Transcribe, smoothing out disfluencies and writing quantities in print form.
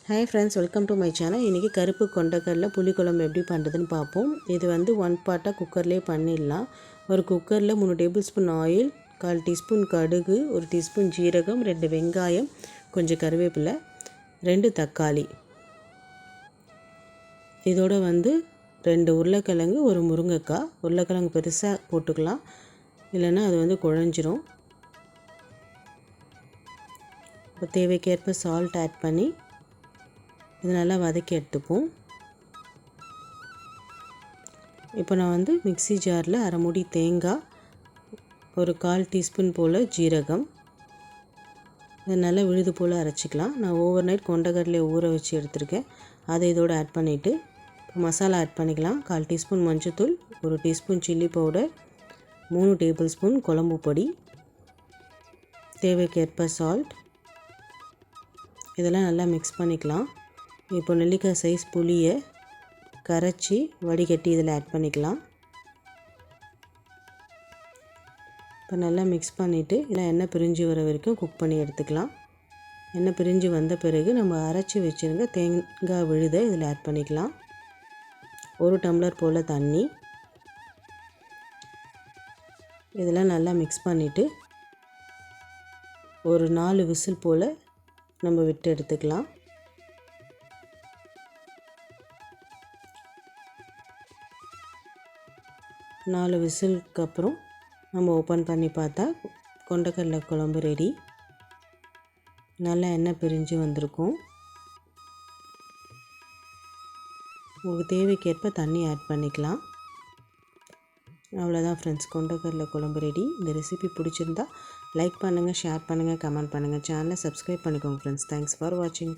Hi friends, welcome to my channel. இன்றைக்கி கருப்பு கொண்டக்கடலை புளிக்குழம்பு எப்படி பண்ணுறதுன்னு பார்ப்போம். இது வந்து 1 பார்ட்டாக குக்கர்லேயே பண்ணிடலாம். ஒரு குக்கரில் 3 டேபிள் ஸ்பூன் ஆயில், 1/4 டீஸ்பூன் கடுகு, 1 டீஸ்பூன் ஜீரகம், 2 வெங்காயம், கொஞ்சம் கருவேப்பிலை, 2 தக்காளி, இதோட வந்து 2 உருளைக்கிழங்கு, ஒரு முருங்கைக்காய். உருளைக்கிழங்கு பெருசாக போட்டுக்கலாம், இல்லைன்னா அது வந்து குழஞ்சிரும். இப்போ தேவைக்கேற்ப சால்ட் ஆட் பண்ணி இது நல்லா வதக்கி எடுத்துப்போம். இப்போ நான் வந்து மிக்ஸி ஜாரில் அரை மூடி தேங்காய், ஒரு 1/4 டீஸ்பூன் போல் ஜீரகம், இது நல்லா விழுது போல் அரைச்சிக்கலாம். நான் ஓவர் நைட் கொண்டக்கடலையை ஊற வச்சு எடுத்துருக்கேன். அதை இதோடு ஆட் பண்ணிவிட்டு மசாலா ஆட் பண்ணிக்கலாம். 1/4 டீஸ்பூன் மஞ்சள்தூள், 1 teaspoon chilli powder, 3 table spoon குழம்பு பொடி, தேவைக்கேற்ப சால்ட், இதெல்லாம் நல்லா மிக்ஸ் பண்ணிக்கலாம். இப்போ நெல்லிக்காய் சைஸ் புளியை கரைச்சி வடிகட்டி இதில் ஆட் பண்ணிக்கலாம். இப்போ நல்லா மிக்ஸ் பண்ணிவிட்டு இல்லை எண்ணெய் பிரிஞ்சு வர வரைக்கும் குக் பண்ணி எடுத்துக்கலாம். எண்ணெய் பிரிஞ்சு வந்த பிறகு நம்ம அரைச்சி வச்சுருங்க தேங்காய் விழுதை இதில் ஆட் பண்ணிக்கலாம். 1 டம்ளர் போல் தண்ணி, இதெல்லாம் நல்லா மிக்ஸ் பண்ணிவிட்டு ஒரு 4 விசில் போல் நம்ம விட்டு எடுத்துக்கலாம். 4 விசிலுக்கு அப்புறம் நம்ம ஓப்பன் பண்ணி பார்த்தா கொண்டக்கடலை குழம்பு ரெடி. நல்லா எண்ணெய் பிரிஞ்சு வந்திருக்கும். உங்களுக்கு தேவைக்கேற்ப தண்ணி ஆட் பண்ணிக்கலாம். அவ்வளோதான் ஃப்ரெண்ட்ஸ், கொண்டக்கடலை குழம்பு ரெடி. இந்த ரெசிபி பிடிச்சிருந்தா லைக் பண்ணுங்கள், ஷேர் பண்ணுங்கள், கமெண்ட் பண்ணுங்கள். சேனலை சப்ஸ்கிரைப் பண்ணிக்கோங்க ஃப்ரெண்ட்ஸ். தேங்க்ஸ் ஃபார் வாட்சிங்.